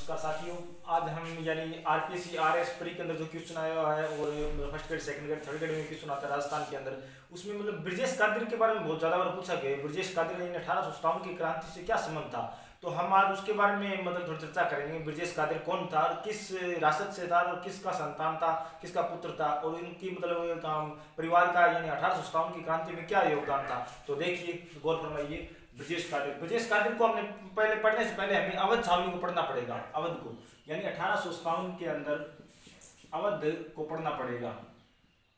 नमस्कार साथियों। आज हम यानी आरपीएससी आरएस प्री के अंदर जो क्वेश्चन आया हुआ है और first grade second grade third grade में क्वेश्चन आता है राजस्थान के अंदर, उसमें मतलब ब्रजेश कादिर के बारे में बहुत ज्यादा बार पूछा गया। ब्रजेश कादिर ने 1857 की क्रांति से क्या संबंध था, तो हम आज उसके बारे में मतलब थोड़ी चर्चा करेंगे। ब्रजेश कादिर कौन था, किस राष्ट्र से था और किसका संतान था, किसका पुत्र था और इनकी मतलब परिवार का यानी 1857 की क्रांति में क्या योगदान था। तो देखिए, गौर फरमाइए। ब्रजेश कादिर को हमने पहले पढ़ने से पहले हमें अवध छावनी को पढ़ना पड़ेगा। अवध को यानी 1857 के अंदर अवध को पढ़ना पड़ेगा।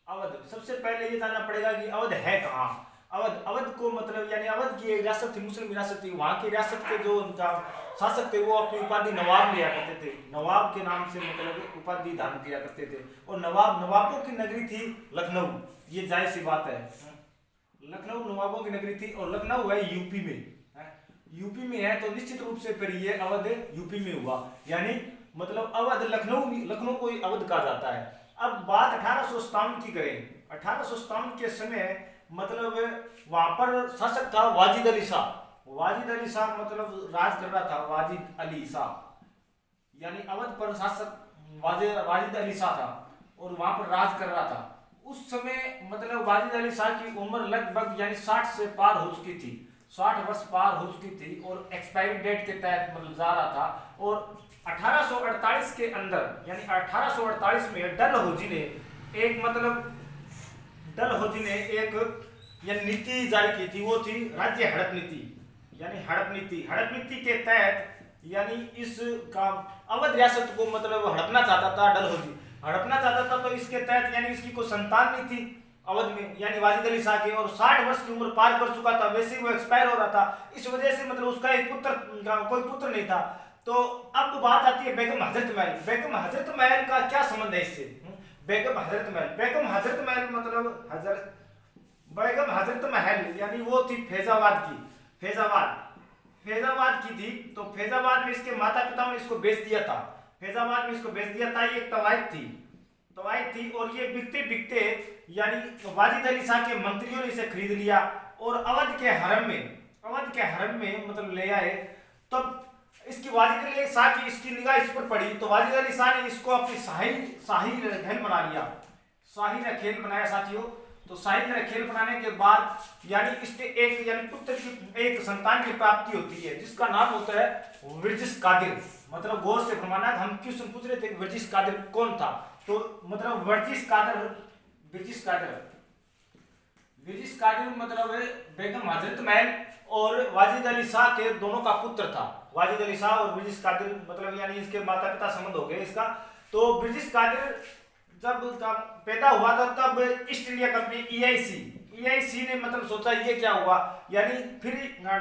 अवध सबसे पहले ये जानना पड़ेगा कि अवध है कहाँ। अवध को मतलब यानी अवध की रियासत थी, मुस्लिम रियासत थी। वहां की रियासत के जो उनका शासक थे वो अपनी उपाधि नवाब लिया करते थे। नवाब के नाम से मतलब उपाधि धारण किया करते थे। और नवाबों की नगरी थी लखनऊ। ये जाहिर सी बात है, लखनऊ नवाबों की नगरी थी और लखनऊ है यूपी में है, तो निश्चित रूप से फिर ये अवध यूपी में हुआ। यानी मतलब अवध लखनऊ को अवध कहा जाता है। अब बात 1857 की करें। 1857 के समय मतलब वहां पर शासक था वाजिद अली शाह मतलब राज कर रहा था। वाजिद अली शाह यानी अवध पर शासक वाजिद अली शाह था और वहां पर राज कर रहा था। उस समय मतलब वाजिद अली शाह की उम्र लगभग यानी 60 से पार हो चुकी थी, 60 वर्ष पार हो चुकी थी और एक्सपायरी डेट के तहत मतलब जा रहा था। और 1848 के अंदर यानी 1848 में डलहौजी ने एक यानी नीति जारी की थी। वो थी राज्य हड़प नीति। यानी हड़प नीति के तहत यानी इस का अवध रियासत को मतलब हड़पना चाहता था। डलहौजी हड़पना चाहता था, तो इसके तहत यानी इसकी कोई संतान नहीं थी अवध में यानी वाजिद अली शाह के, और 60 वर्ष की उम्र पार कर चुका था। वैसे ही वो एक्सपायर हो रहा था। इस वजह से मतलब उसका कोई पुत्र नहीं था। तो अब बात आती है बेगम हजरत महल। बेगम हजरत महल का क्या संबंध है इससे। बेगम हजरत महल मतलब बेगम हजरत महल यानी वो थी फैजाबाद की थी। तो फैजाबाद में इसके माता पिता ने इसको बेच दिया था। ये एक तवायत थी और ये बिकते यानी वाजिद अली शाह के मंत्रियों ने इसे खरीद लिया और अवध के हरम में मतलब ले आए। तब इसकी वाजिद अली शाह की इसकी निगाह इस पर पड़ी, तो वाजिद अली शाह ने इसको अपनी शाही खेल बना लिया। शाही खेल बनाया साथियों। तो शाही खेल बनाने के बाद यानी इसके एक यानी पुत्र की एक संतान की प्राप्ति होती है जिसका नाम होता है ब्रजेश कादिर। मतलब गौर से फरमाना, हम क्वेश्चन पूछ रहे थे ब्रजेश कादिर कौन था, तो मतलब ब्रजेश कादिर मतलब बेगम हजरत महल और वाजिद अली शाह के दोनों का पुत्र था। वाजिद अली शाह और ब्रजेश कादिर मतलब यानी इसके माता पिता संबंध हो गए इसका। तो ब्रजेश कादिर जब पैदा हुआ था तब ईस्ट इंडिया कंपनी EIC ने मतलब सोचा ये क्या हुआ, यानी फिर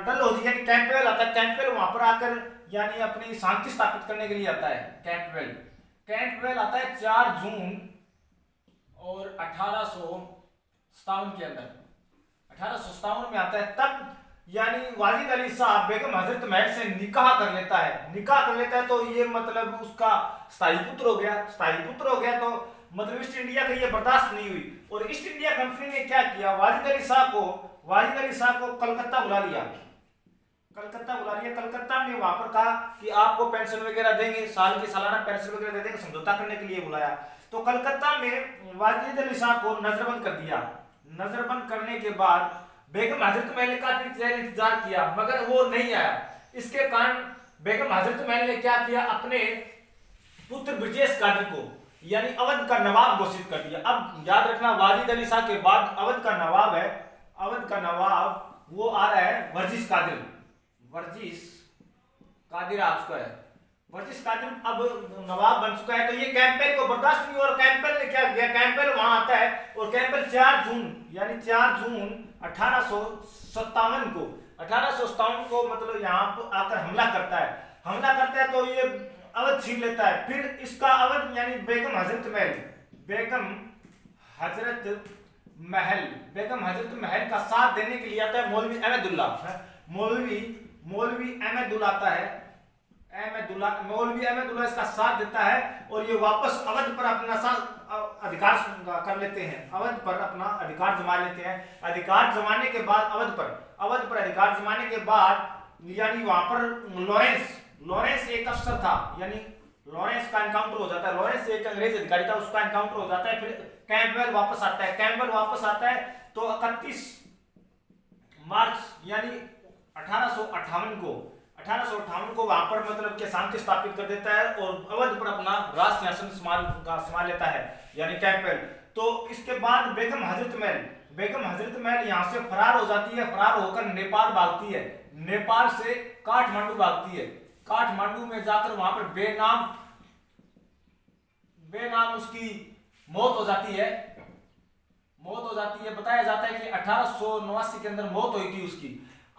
डलहौजी यानी कैंपवेल आता है। कैंपवेल वहां पर आकर यानी अपनी शांति स्थापित करने के लिए आता है। कैंपवेल आता है 4 जून और 1857 के अंदर 1857 में आता है। तब यानी वाजिद अली शाह बेगम हजरत महल से निकाह कर लेता है। तो ये मतलब उसका स्थायी पुत्र हो गया। तो मतलब ईस्ट इंडिया का ये बर्दाश्त नहीं हुई और ईस्ट इंडिया कंपनी ने क्या किया, वाजिद अली शाह को कलकत्ता बुला लिया। कलकत्ता में वहां पर कहा कि आपको पेंशन वगैरह देंगे, सालाना पेंशन वगैरह दे देंगे, समझौता करने के लिए बुलाया। तो कलकत्ता में वाजिद अली शाह को नजरबंद कर दिया। नजरबंद करने के बाद बेगम हजरत महल ने काफी इंतजार किया मगर वो नहीं आया। इसके कारण बेगम हजरत महल ने क्या किया, अपने पुत्र ब्रजेश कादिर को यानी अवध का नवाब घोषित कर दिया। अब याद रखना, वाजिद अली शाह के बाद अवध का नवाब वो आ रहा है वर्जिश कादिर आ चुका है। वर्जिश कादिर अब नवाब बन चुका है। तो ये कैंपेल को बर्दाश्त नहीं और कैंपेल ने क्या किया, कैंपेल वहां आता है और कैंपेल 4 जून 1857 को मतलब यहाँ पर आकर हमला करता है। तो ये अवध छीन लेता है। फिर इसका अवध यानी बेगम हजरत महल का साथ देने के लिए आता है मौलवी अहमदुल्ला आता है। मौलवी अहमदुल्ला इसका साथ देता है और ये वापस अवध पर अपना अधिकार कर लेते हैं। अवध पर अपना अधिकार जमा लेते हैं। अधिकार जमाने के बाद अवध पर अधिकार जमाने के बाद यानी वहां पर लॉरेंस एक अफसर था, यानी लॉरेंस का एनकाउंटर हो जाता है, लॉरेंस एक अंग्रेज अधिकारी था, उसका एनकाउंटर हो जाता है। फिर कैंपबेल वापस आता है, कैंपबेल वापस आता है तो 31 मार्च यानी 1858 को वहां पर मतलब के शांति स्थापित कर देता है और अवध पर अपना राज सिंहासन संभाल लेता है, यानी कैंपबेल। तो इसके बाद बेगम हजरत महल यहाँ से फरार हो जाती है, फरार होकर नेपाल भागती है, नेपाल से काठमांडू भागती है, काठमांडू में जाकर वहां पर बेनाम उसकी मौत हो जाती है, बताया जाता है कि 1889 के अंदर मौत हुई थी उसकी।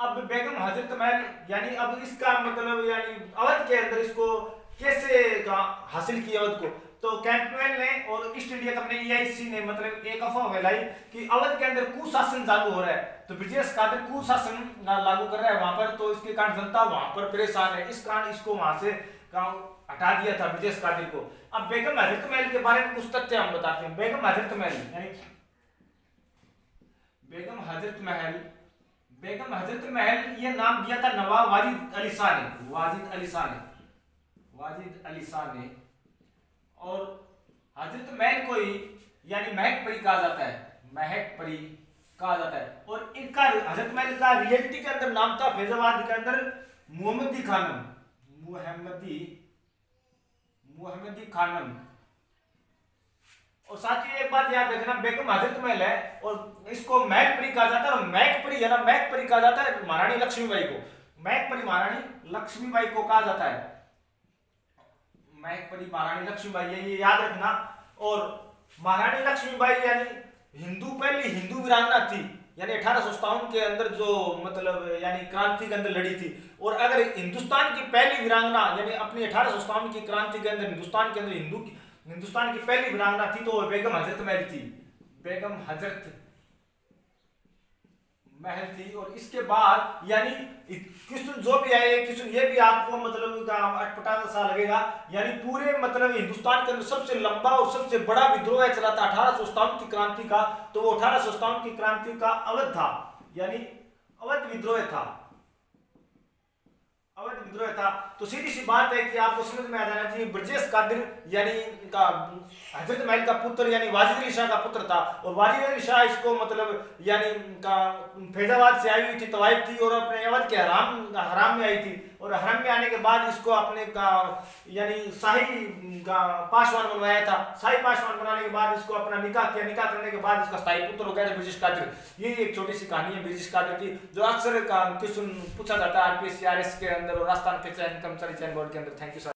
अब बेगम हजरत महल यानी अब इसका मतलब यानी अवध के अंदर इसको कैसे हासिल किया अवध को, तो कैंपबेल ने और ईस्ट इंडिया कंपनी EIC ने मतलब एक अफवाह फैलाई कि अवध के अंदर कुशासन लागू हो रहा है, तो ब्रिजेश कादिर कुशासन लागू कर रहा है वहां पर, तो इसके कारण जनता वहां पर परेशान है, इस कारण इसको वहां से हटा दिया था ब्रिजेश कादिर को। अब बेगम हजरत महल के बारे में कुछ तथ्य हम बताते हैं। बेगम हजरत महल ये नाम दिया था नवाब वाजिद अली शाह ने, और हजरत महल को ही यानी महकपरी कहा जाता है, और इनका हजरत महल का रियलिटी के अंदर नाम था फैजाबाद के अंदर मुहम्मदी खानम। और साथ ही एक बात याद रखना, बेगम हजरत महल है और इसको महकपरी कहा जाता है, और महकपरी कहा जाता है महारानी लक्ष्मीबाई को, महारानी लक्ष्मीबाई को कहा जाता है, महकपरी महारानी लक्ष्मीबाई, ये याद रखना। और महारानी लक्ष्मीबाई यानी पहली हिंदू वीरांगना थी, यानी 1857 के अंदर जो मतलब यानी क्रांति के अंदर लड़ी थी। और अगर हिंदुस्तान की पहली वीरांगना यानी अपनी 1857 की क्रांति के अंदर हिंदुस्तान की पहली वीरांगना थी तो बेगम हजरत महल थी। और इसके बाद यानी किशुन जो भी आए, किशुन ये भी आपको मतलब अटपटा सा लगेगा, यानी पूरे मतलब हिंदुस्तान के अंदर सबसे लंबा और सबसे बड़ा विद्रोह चला था 1857 की क्रांति का, तो वो 1857 की क्रांति का अवध था, यानी अवध विद्रोह था। तो सीधी सी बात है कि आपको समझ में आ जाना चाहिए ब्रिजेश कादिर यानी का हजरत महल का पुत्र यानी वाजिद अली शाह का पुत्र था, और वाजिद अली शाह इसको मतलब यानी का फैजाबाद से आई हुई थी, तवाइफ थी, और अपने अवध के हराम में आई थी, और हराम में आने के बाद इसको अपने का यानी शाही का पासवान बनवाया था। शाही पासवान बनाने के बाद इसको अपना निकाह किया, निकाह करने के बाद इसका स्थायी पुत्र हो गया ब्रिजेश कादिर। ये एक छोटी सी कहानी है ब्रिजेश कादिर की, जो अक्सर क्वेश्चन पूछा जाता है RPSC RS के अंदर और राजस्थान के कर्मचारी चयन बोर्ड के अंदर। Thank you sir.